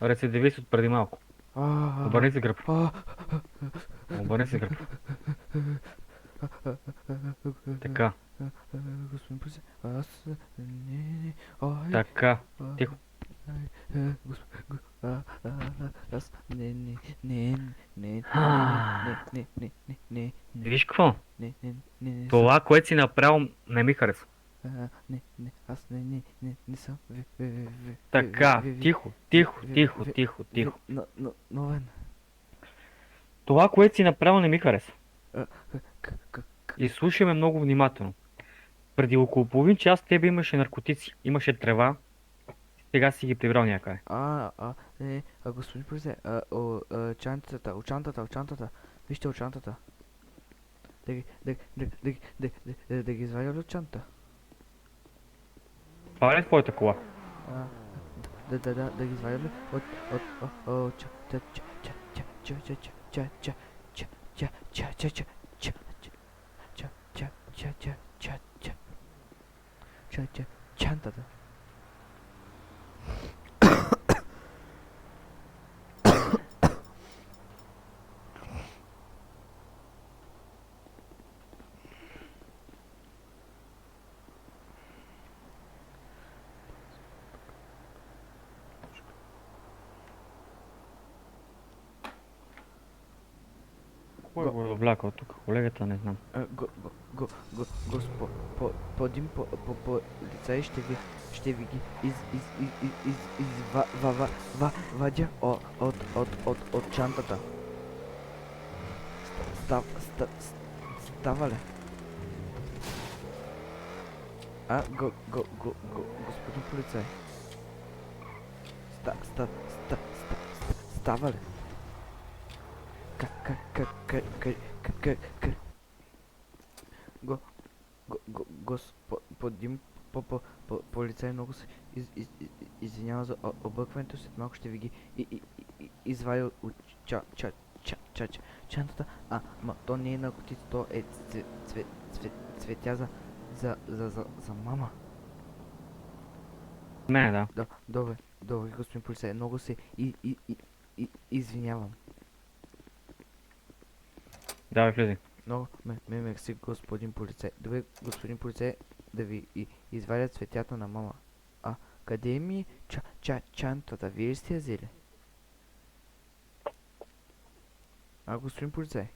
Рецидивист от преди малко. А, Обърни се гръб. а, Обърни се гръб. Така, Господин полицай, аз не, ай, така. Тихо. аз не, не, Виж какво? не съм, Това, което си направил, не ми харесва. аз не съм, Така, тихо, тихо, тихо, тихо, тихо. новен. Това, което си направил, не ми харесва. А, к- к- И слушай ме много внимателно. Преди около половин час тебе имаше наркотици, имаше трева, сега си ги прибрал някъде. Господин полицай, чантата, вижте от чантата. Да ги извадя ли от чантата? Това ли е твоята кола? А, да ги извадя ли от чантата. Кой го е влякал тук? Колегата не знам. Господин полицай, ще ви ги извадя от чантата. Става ли? Господин полицай. Става ли? Го, Господин полицай, много се извинява за объркването, след малко ще ви ги извадя от чантата. То не е наркотици, то е цветя за мама. Не, да. Добре, господин полицай, много се извинявам. Давай, влизай. Много мерси, господин полицай. Добре, господин полицай, да ви извадя цветята на мама. Къде ми е чантата? Вие ли сте я взели? Господин полицай,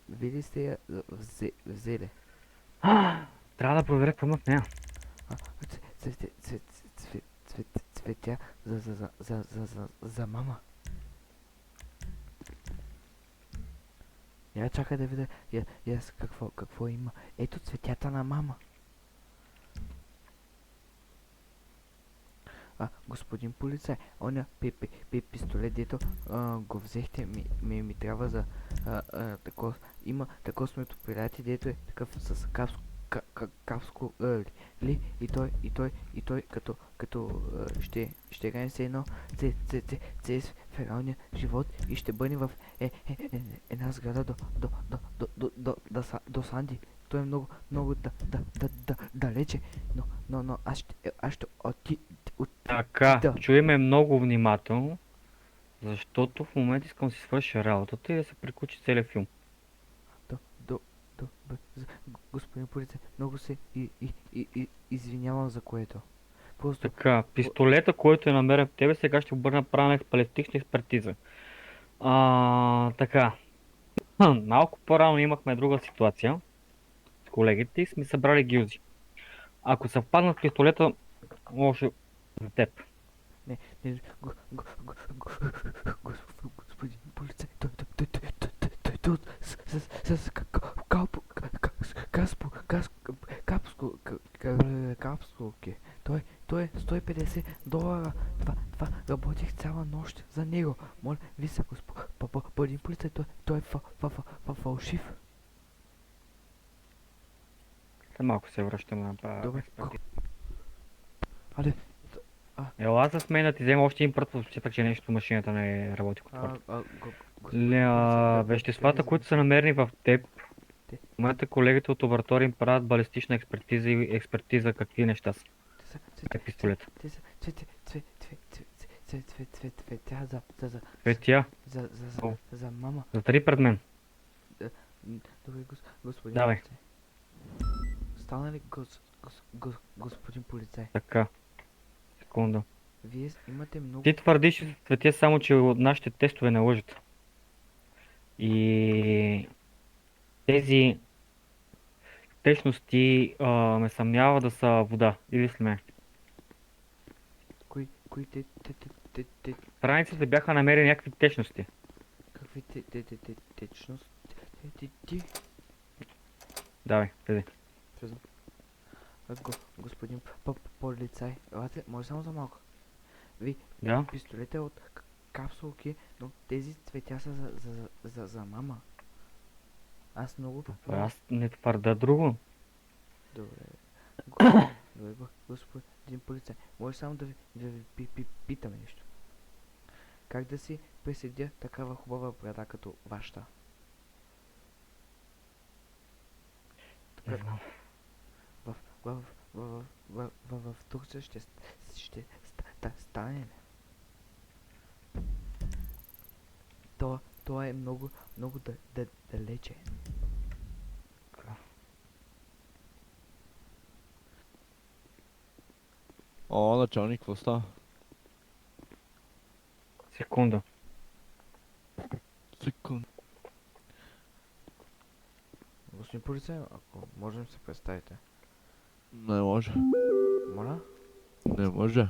вие ли сте я взели? Трябва да проверя какво има в нея. Цветя за мама. Я чакай да видя какво има. Ето цветята на мама. Господин полицай, оня пистолет, дето го взехте, ми трябва за такова. Има такова смето приятел, дето е такъв с капско ли, и той като ще гане се едно цез фералния живот и ще бъде в една сграда до Санди. Той е много далече, но аз ще Така, да. чуй ме много внимателно, защото в момента искам да си свърша работата и да се приключи целият филм. Господин полицай, много се извинявам за което. Просто Така, пистолета, който е намерен в тебе, сега ще бъде направена балистична експертиза. Така. Малко по-рано имахме друга ситуация с колегите и сме събрали гилзи. Ако съвпаднат пистолета, може за теб. не, господин полицай, той с капсулки. Той е $150. Това работих цяла нощ за него. Моля, ви се, господин полицай, той е фалшив. След малко се връщам на Добре. експертиза. Але, Ела с мен да ти взема още един път, все пак, че нещо машината не работи като това. Веществата, които са намерени в теб, в момента колегите от лаборатория им правят балистична експертиза и експертиза какви неща са. те са Е пистолета. те са цветя Цветя. О, за мама. затри пред мен. Добре, господин Давай. полицай. Стана ли господин полицай? Така. Секунда. Вие имате много... Ти твърдиш, че цветя, само че от нашите тестове не лъжат. И тези течности ме съмнява да са вода или сме. Кои В страниците бяха намерени някакви течности. какви течност? Ти? Давай, къде? Влизам. Господин полицай, елате, може само за малко. Ви, Да? пистолет е от капсулки, но тези цветя са за мама. Аз много... Аз не твърда друго. Добре. Добре, господин полицай, може само да ви питаме нещо. Как да си преседя такава хубава брада като вашата? Не знам. В Турция ще стане ли? То е много далече. О, началник, какво става? Секунда. Секунд. Господин полицай, ако може да се представите. Не може. Моля? Не може.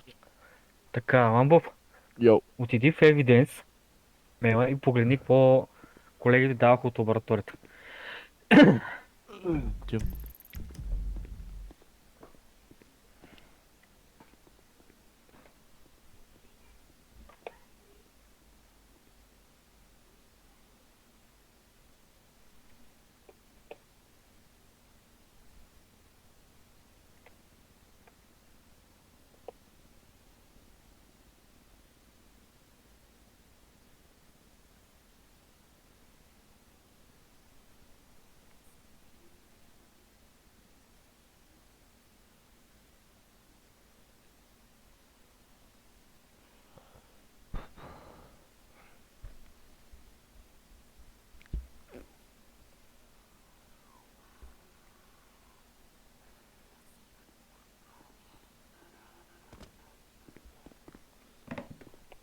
Така, Ламбов, Йоу. отиди в Evidence, мела и погледни какво колегите даваха от лабораторията. Тим.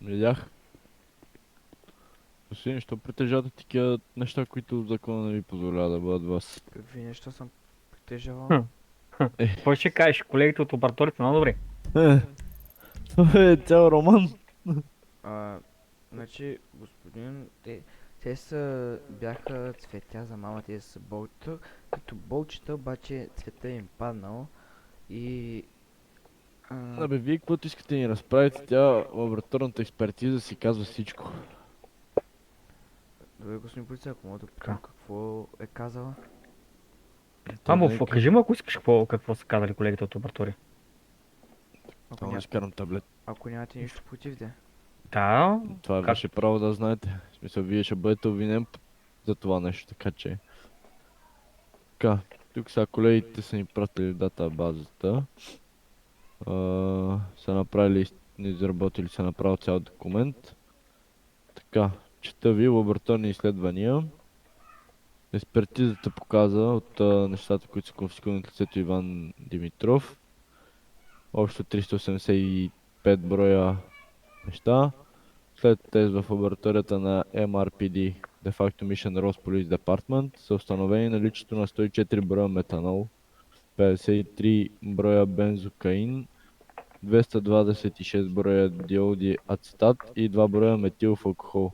Видях. Господин, що притежавате такива неща, които закона не ви позволява да бъдат вас? Какви неща съм притежавал? Какво ще кажеш? Колегите от лабораторията много добре. Това е цял роман. Значи, господин, те бяха цветя за мама, те са болчета, като болчета, обаче цвета им паднал и... Абе, вие каквото искате ни разправите, тя лабораторната експертиза си казва всичко. Добре, господин полицай, ако мога да питам какво е казала? Ламбов, кажи му, ако искаш какво са казали колегите от лаборатория. Само да карам таблет. Ако нямате нищо против, да. Да, Това е ваше право да знаете. В смисъл, вие ще бъдете обвинен за това нещо, така че... Така, тук сега колегите са ни пратили датабазата. Са направили, изработили са направил цял документ. Така, чета ви лабораторни изследвания. Експертизата показа от нещата, които са конфискувани от лицето Иван Димитров. Общо 385 броя неща. След тест в лабораторията на MRPD, de facto Mission Rose Police Department, са установени наличието на 104 броя метанол, 53 броя бензокаин, 226 броя диоди ацетат и 2 броя метилов алкохол.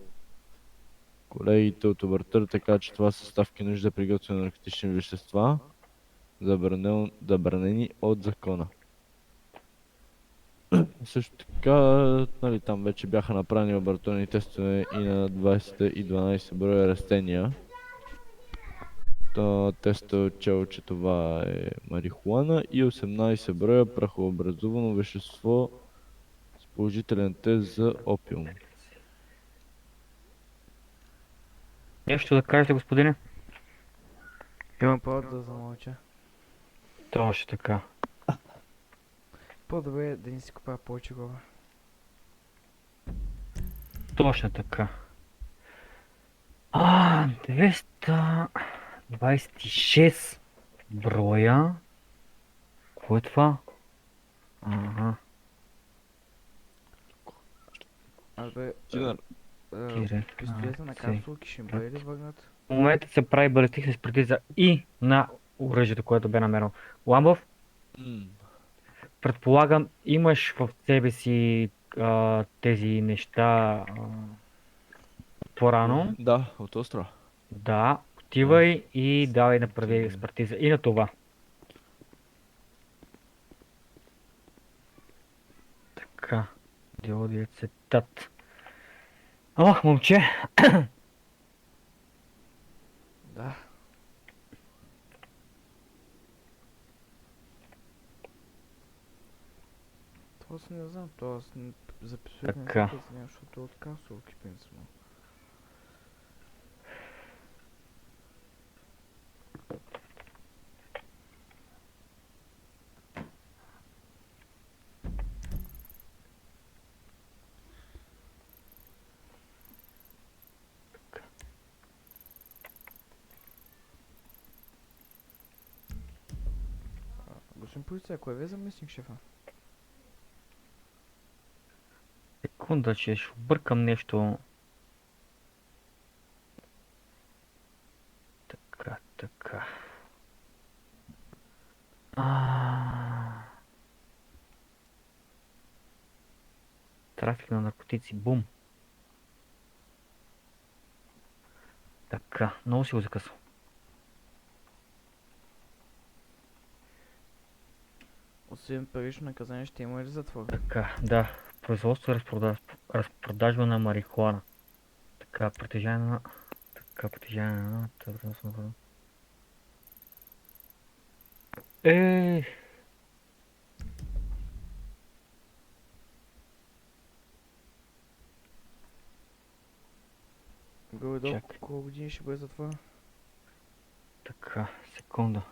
Колегите от лабораторията казват, че това са съставки нужди за приготвяне на наркотични вещества, забранени от закона. Също така, нали, там вече бяха направени лабораторни тестове и на 20 и 12 броя растения. Тестът е отчел, че това е марихуана и 18 броя прахообразувано вещество с положителен тест за опиум. нещо да кажете, господине? Имам повод да замълча. Точно така. По-добре да не си купя повече глава. Точно така. 226 броя. Какво е това? Ага. Абе, Тинар, пистолета на капсулки ще ми бъде ли върнат? В момента се прави балистична експертиза и на оръжието, което бе намерено. Ламбов, предполагам, имаш в себе си тези неща по-рано. да, от острова. Да, отивай и давай направи Отивай. експертиза и на това. Така, диодиацетат. Ох, момче, Да. Това си не знам, това за пистолета не Така. се преценявам, защото е от капсулки, принципно. Господин полиция, кой ви е заместник шефа? Секунда, че ще объркам нещо. Така, така. Трафик на наркотици, бум. Така, много си го закъсал. Освен парично наказание ще има ли затвор? Така, да. Производство и разпродажба на марихуана. Така, притежание на... Така, притежание на... Е, Горе-долу Чакай. колко години ще бъде затвора? така, секунда.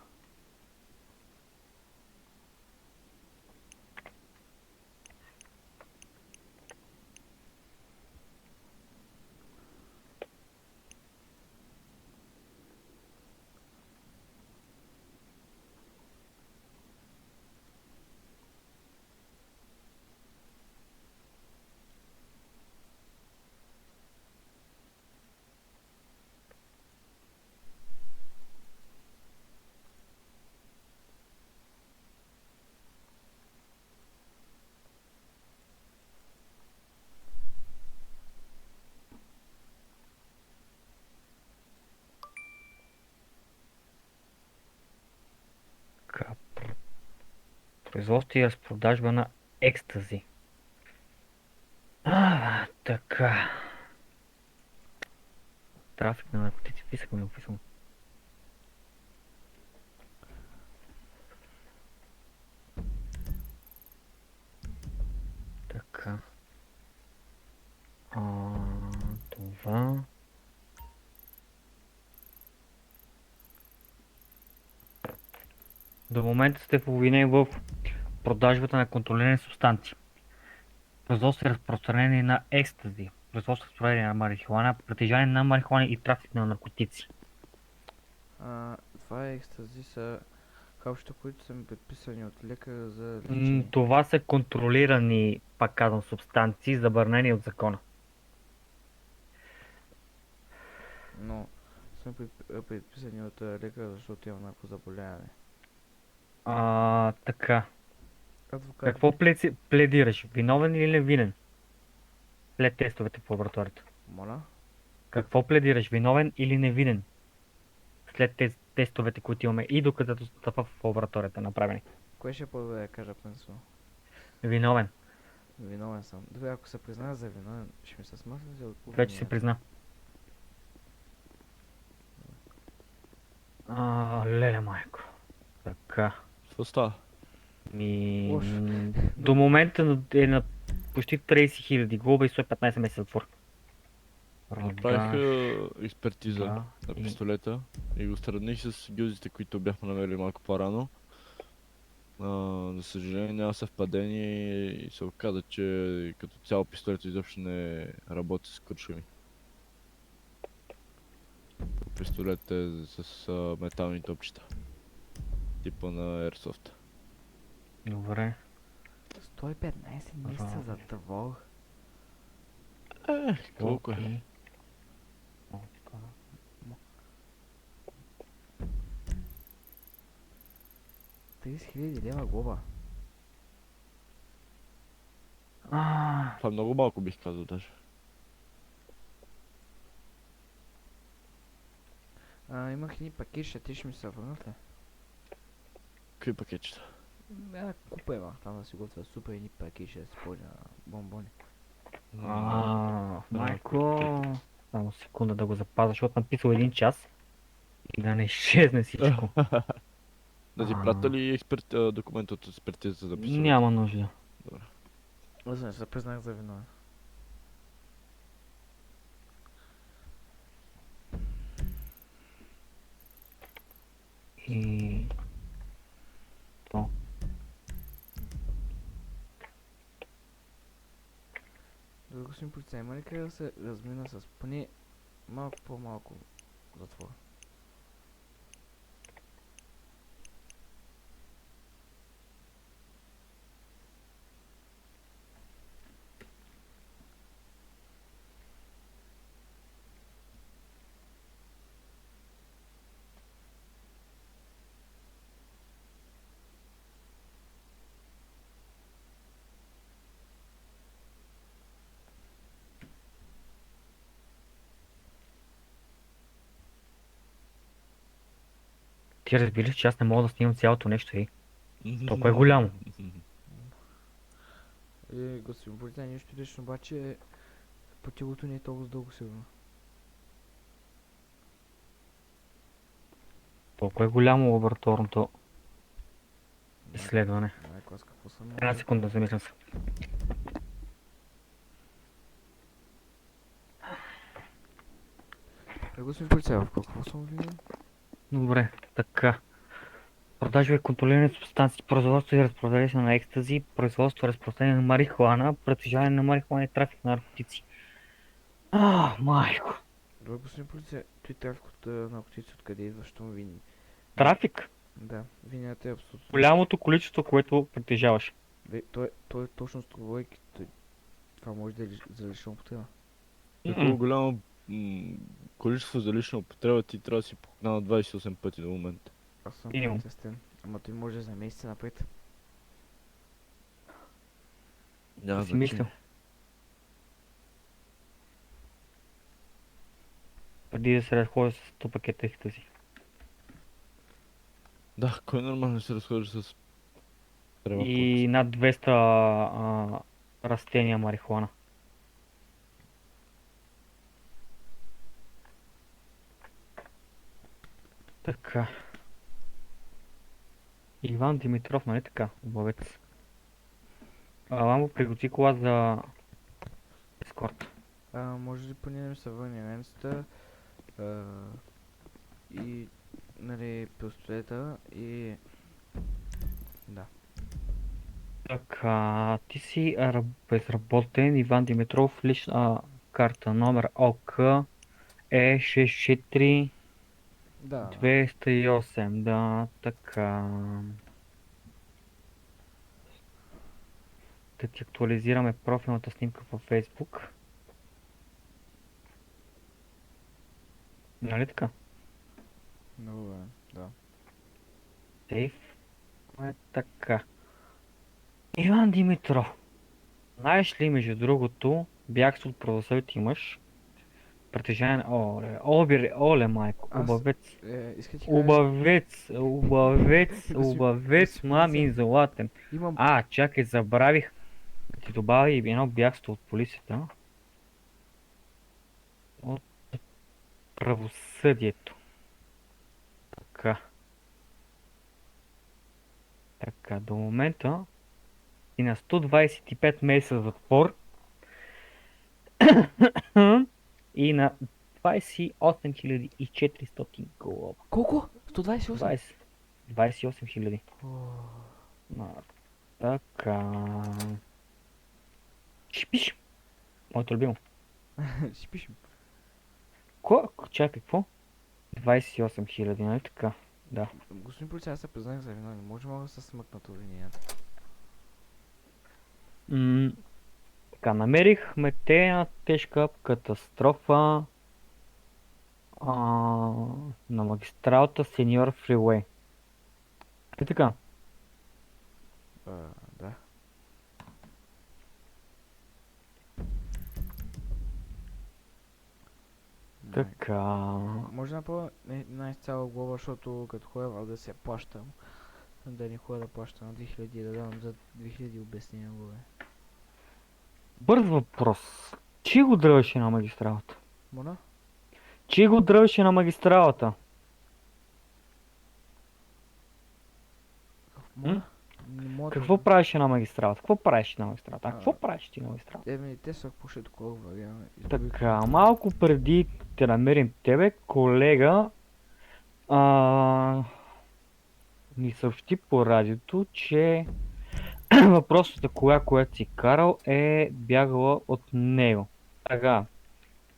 Така, производство и разпродажба на екстази. Така. Трафик на наркотици, писах ми описано. Така. Това. До момента сте обвинени в продажбата на контролирани субстанции. Производство и разпространение на екстази. Производство и разпространение на марихуана, притежание на марихуана и трафик на наркотици. Това е екстази са хапчета, които са ми предписани от лекаря за лечение. Това са контролирани, пак казвам, субстанции, забранени от закона. Но са ми предписани от лекаря, защото имам наркозаболяване. Така. Адвокат. Какво пледираш? Виновен или невинен? След тестовете по лабораторията. Моля? Какво пледираш? Виновен или невинен? След тестовете, които имаме и доказателствата в лабораторията направени. Кое ще по-добре да кажа, принципно? Виновен. Виновен съм. Добре, ако се призная за виновен, ще ми се смахне за Вече се призна. Леле майко. Така. Какво става? Лошо. До момента е на почти 30 000 глоба и 115 месеца затвор. Направиха експертиза Да, на пистолета и го сравних с гилзите, които бяхме намерили малко по-рано. За съжаление няма съвпадение и се оказа, че като цяло пистолет изобщо не работи с куршуми. Пистолет е с метални топчета. Типа на Airsoft. Добре. 115 месеца за твор. Колко е? Окей. 30 000 лева глоба. Това е много малко, бих казал даже. Имах едни пакетчета, те ще ми се върнат ли? Какви пакетчета? Купа има, там да си готвя супер едни пакетчета, да си пълня бомбони. Майко. Само секунда да го запазя, защото написал 1 час и да не изчезне всичко. Да ти пратя ли документ от експертизата за пистолет? Няма нужда. Аз не се признах за виновен. И... То. Добре, господин полицай, има ли къде да се размина с поне малко по-малко затвора? Ти разбираш, че аз не мога да снимам цялото нещо, толкова е голямо. Господин полицай, нещо лично, обаче по тялото не е толкова дълго сигурно. Толкова е голямо лабораторното изследване. Майко, аз какво съм? Една секунда, замислям се. Господин полицай, в какво съм виновен? Добре, така. Продажба и контролиране на субстанции, производство и разпространение на екстази, производство и разпространение на марихуана, притежаване на марихуана и трафик на наркотици. Майко. Добре, господин полицай, той трафик от наркотици откъде идва, що му вини? Трафик? Да, вината е абсолютно. Голямото количество, което притежаваш. Той точно струвайки, това може да е за лична употреба. Такова голямо количество за лична употреба ти трябва да си покнал 28 пъти до момента. Аз съм Минимум. притестен. Ама той може за месеца напред. Няма Си мислил. Преди да се разходи с 100 пакета екстази. Да, кой нормално се разхожда с трева И над 200 растения марихуана. Така. Иван Димитров, нали така? Обавец. Ламбо приготви кола за ескорт. Може ли поне да ми се върне раницата и нали пистолета и да. Така, ти си безработен, Иван Димитров, лична карта, номер ОК е 64 Да. 208, да, така. Да ти актуализираме профилната снимка във Facebook. Нали така? Много добре, да. Сейф. Е така. Иван Димитров. Знаеш ли, между другото, бягство от правосъдие имаш. Притежание на... Оле, майко, Аз- убавец. Иска ти кажа, Убавец, мамин златен. имам Чакай, забравих да ти добавя и едно бягство от полицията. От правосъдието. Така. Така, до момента и на 125 месеца затвор и на 28 400 глоба. колко? 128? 28 000. А, така. Ще пишем. Моето любимо. Ще пишем. Чакай, какво? 28 000, нали така? Да. Господин полицай, аз се признах за виновен. Мога да се смъкнат обвиненията. Така, намерихме те тежка катастрофа а, на магистралата Сеньор Фривей. И така. Да. Така. Може да направя една изцяло глава, защото като ходя да се плащам. Да не ходя да плащам на 2000 да давам за 2000 обяснения главе. Бърз въпрос. Чи го дръвеше на магистралата? Моля? Чи го дръвеше на магистралата? Моля? Не мога да Какво разбера. правеше на магистралата? Какво правеше на магистралата? А, Какво правиш ти на магистралата? Те са пушат такова вариант. Така, малко преди да намерим тебе, колега ни съобщи по радиото, че въпросната кола, която си карал, е бягала от него. Така,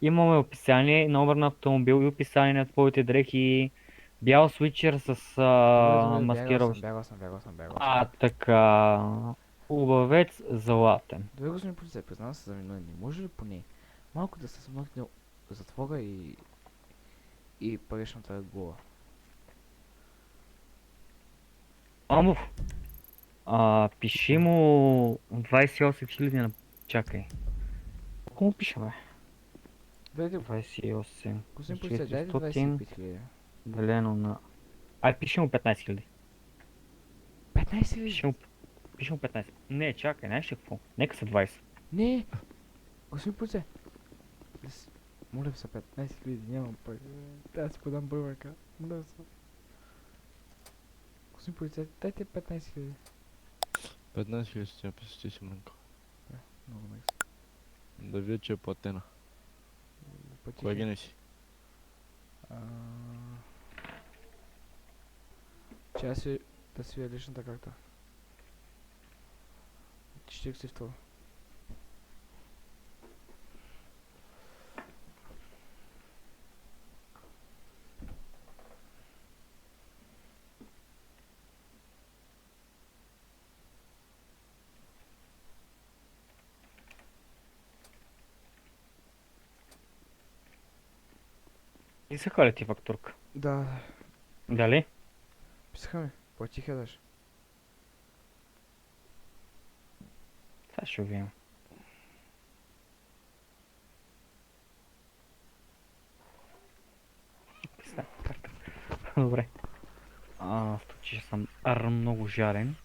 имаме описание, номер на автомобил и описание на твоите дрехи, бял свичер с маскировъщ. Бягал съм. Така, хубавец златен. Добре, господин полицай, признавам се за виновен. Не може ли поне малко да се смъкне затвора и паричната глава? Амов, пиши му 28 000 на... Чакай. Колко му пиша, бе? Дайте, 28 господин полицай, дайте 400 25 000. делено на... Пиши му 15 000. 15 Пиши 000? му, пиши му 15. Не, чакай, знаеш ли какво? Нека са 20. Не! Господин полицай! Моля ви се 15 000, нямам пари. Трябва да си подам бървака. Моля ви се. Господин полицай, дайте 15 000. 15 000 ще я посети си, Манко. Много найс. Да видя, че е платена. Кое ги не си? Че аз си да свия личната карта. 42. Писаха ли ти фактурка? Да, Дали? писаха ми. Платиха даже. Сега ще видим. Писна карта. Добре. Случи, че съм много жарен.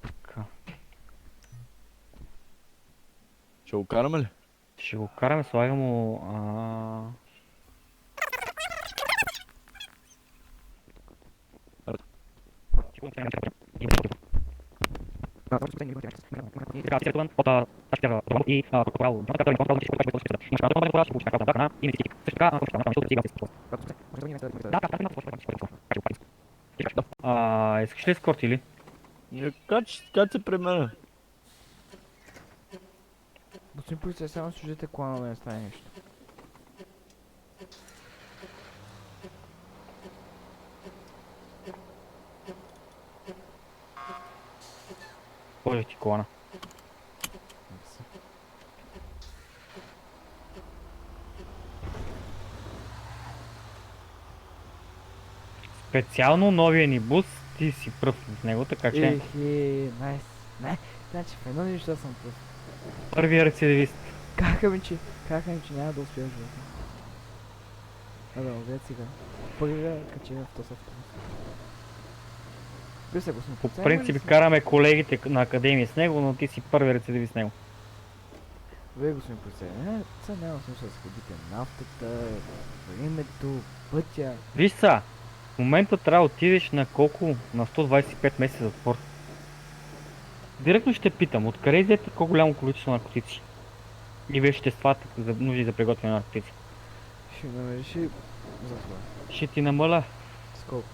Така. Ще го караме ли? Ще го караме, слагам му... Искаш ли ескорт или? Кач се при мен. Господин полицай, само служите колана да не стане нещо. Боже ти колана. Специално новия ни бус, ти си пръв в него, така че Найс. Не, значи в едно нещо съм пръв. първия рецидивист. Казаха ми, че няма да успея в живота. Да, оглед сега. Първия качи в този автобус. Вие се го сме По принцип караме колегите на академия с него, но ти си първи рецидивист с него. Вие, господин полицай, сега няма смисъл да сходите нафтата, времето, пътя. Виж са, в момента трябва да отидеш на колко? На 125 месеца затвор. Директно ще питам, откъде взете по-голямо количество наркотици? И веществата за нужди за приготвяне на наркотици. Ще намериш и затвора. Ще ти намаля колко?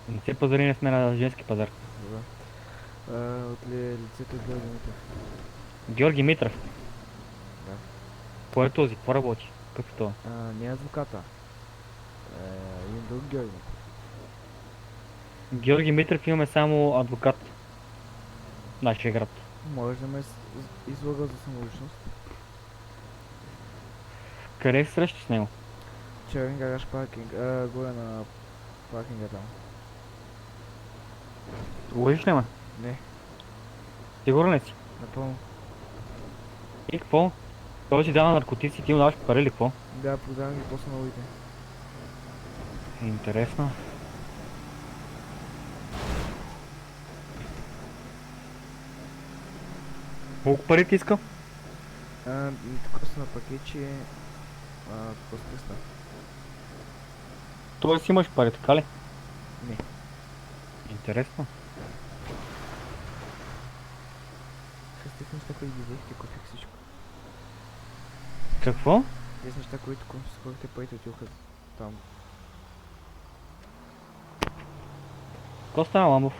Не се пазари, не сме на женски пазар. Добре. От лицето Георги Митев. Георги Митров. Да. Кой е този? Какво работи? Какъв е това? Не е адвоката. Един друг Георги Митев. Георги Митров имаме само адвокат. В нашия град. Може да ме излага за самоличност. Къде се срещаш с него? Черен гараж паркинг. Горе на паркинга там. Лъжиш ли ме? Не, Сигурен ли си? напълно. И какво? Той си дава наркотици, ти му даваш пари или какво? Да, продавам ги после новите. Интересно. Колко пари ти иска? Така са на пакетче. Така с 300. Тоест имаш пари, така ли? Не. Интересно. С тези неща, които ги взехте, купих всичко. Какво? Тези неща, които конфискувахте, парите отидоха там. Какво стана, Ламбов?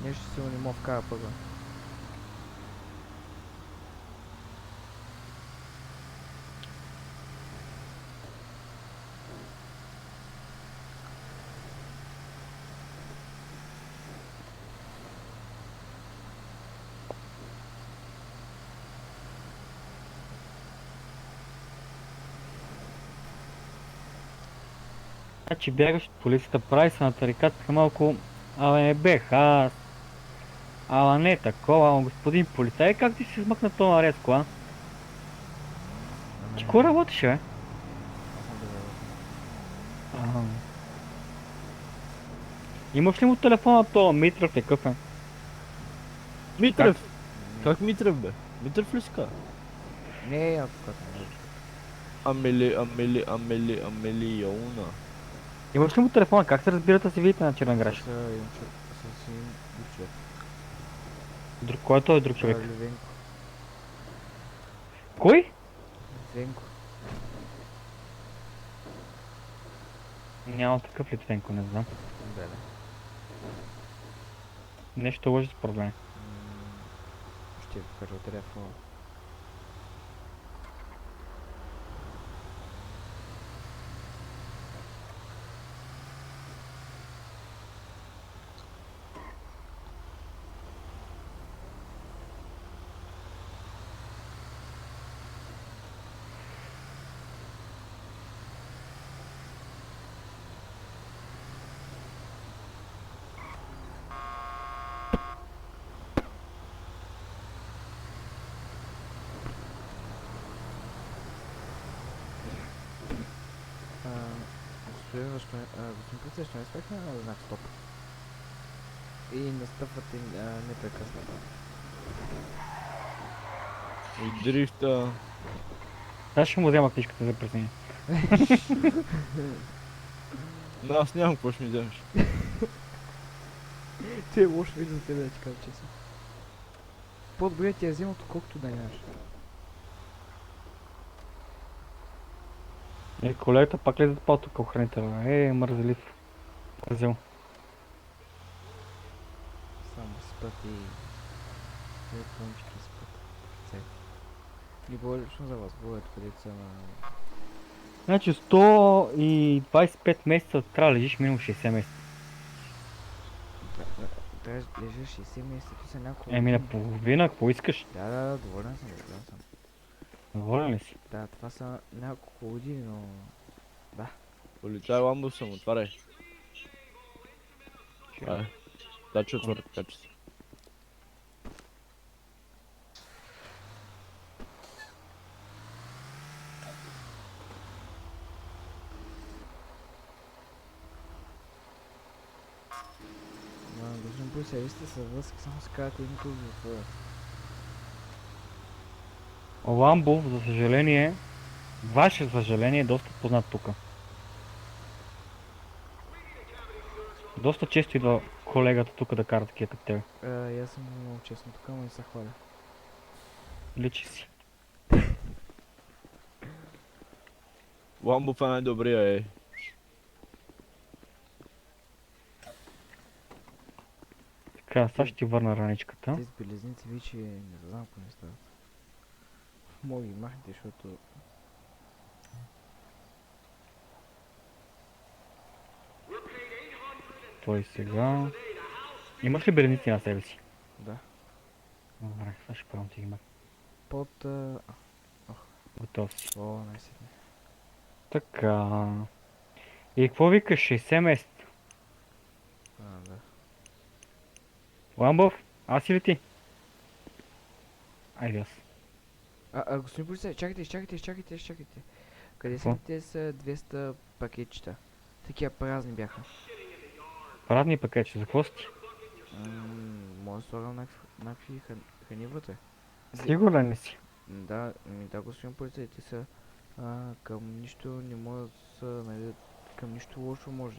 Нещо силно не мога вкара пъга. Значи бягаш от полицията, прави се на тарикатка малко. Абе не бех аз. Ала не такова, ама господин полицай, как ти си смъкна това нарезко, а? Ти кога работиш, бе? Аз съм да работя. Ага. Имаш ли му телефона това Митров какъв е? Митрев! Не, Как Митрев бе? Митрев ли ска? не е адвокат, не е адвокат. Амелиона. Имаш ли му телефона? Как се разбирате да си видите на Черна граш? С един друг човек. Друг, кой е този друг човек? Левенко. Кой? Левенко. Няма такъв Литвенко, не знам. Да, да. Нещо лъжи с проблем. Ще ви покажа телефона. Господин полицай, ще не спрехме на знак стоп. И настъпвате непрекъснато. И дрифта. Аз ще му взема книжката за пресение. Но аз нямам какво ще ми вземеш. Ти е лош вид за тебе, да ти кажа честно. По-добре ти е взимат, колкото да нямаш. Колегата пак ли запал тук охранителя? Мързелив. Мързел. Само спът и... Телефончики спът. Цел. Не говоря лично за вас, говоря където са на... Значи 125 месеца трябва да лежиш минимум 60 месеца. Трябва да лежиш 60 месеца, ти са няколко Еми години. наполовина, какво искаш? Да, доволен съм, доволен съм. Доволен ли си? Да, това са няколко години, но... Полицай Ламбов съм, отваряй. Ай. Да, че отвори, така че си. Господин полицай, вие сте със връзка, само се казвате един круг за отворят. Ламбов, за съжаление, ваше съжаление е доста познат тук. Доста често идва колегата тук да кара такива като тебе. И аз съм много честно тук, ама не се хваля. Личи си. Ламбов е най-добрия, е. Така, сега ще ти върна раничката. Тези белезници вече не знам какво не стават. Мога ги махнете, защото... Той сега... Имаш ли белезници на себе си? Да. Добре, сега ще пробвам ти ги махна. Под... Готов си. О, най-сетне. Така. И какво викаш? 60 месеца. Да. Ламбов, аз или ти? Айде аз. Господин полицай, чакайте. Къде Какво? са те са 200 пакетчета? Такива празни бяха. Празни пакетче, за какво си ти? Може да слагам някакви храни вътре. Сигурен ли си? Да, господин полицай, те са към нищо не може да са, нали, към нищо лошо може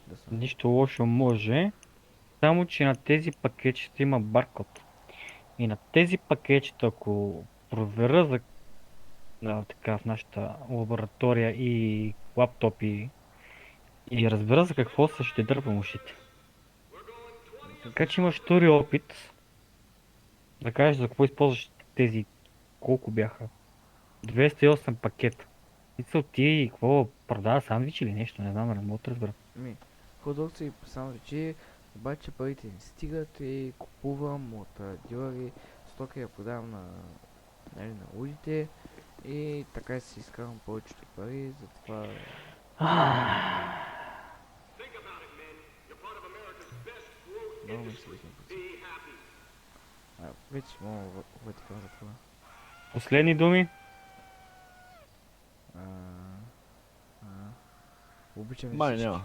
да са. Нищо лошо може. Само, че на тези пакетчета има баркод. И на тези пакетчета, ако проверя за така в нашата лаборатория и лаптопи и разбера за какво са, ще дърпам ушите. Така че имаш втори опит да кажеш за какво използваш тези, колко бяха? 208 пакета. Мисъл ти какво продава сандвич или нещо, не знам, не мога да разбера. Ходок си само речи, обаче парите не стигат и купувам от дилъри, стоки я продавам нали, на улиците и така си изкарвам повечето пари, затова... Много ме се господин полицай. Вече мога да ти кажа за това. Последни думи? Обичам ви Май всички. няма.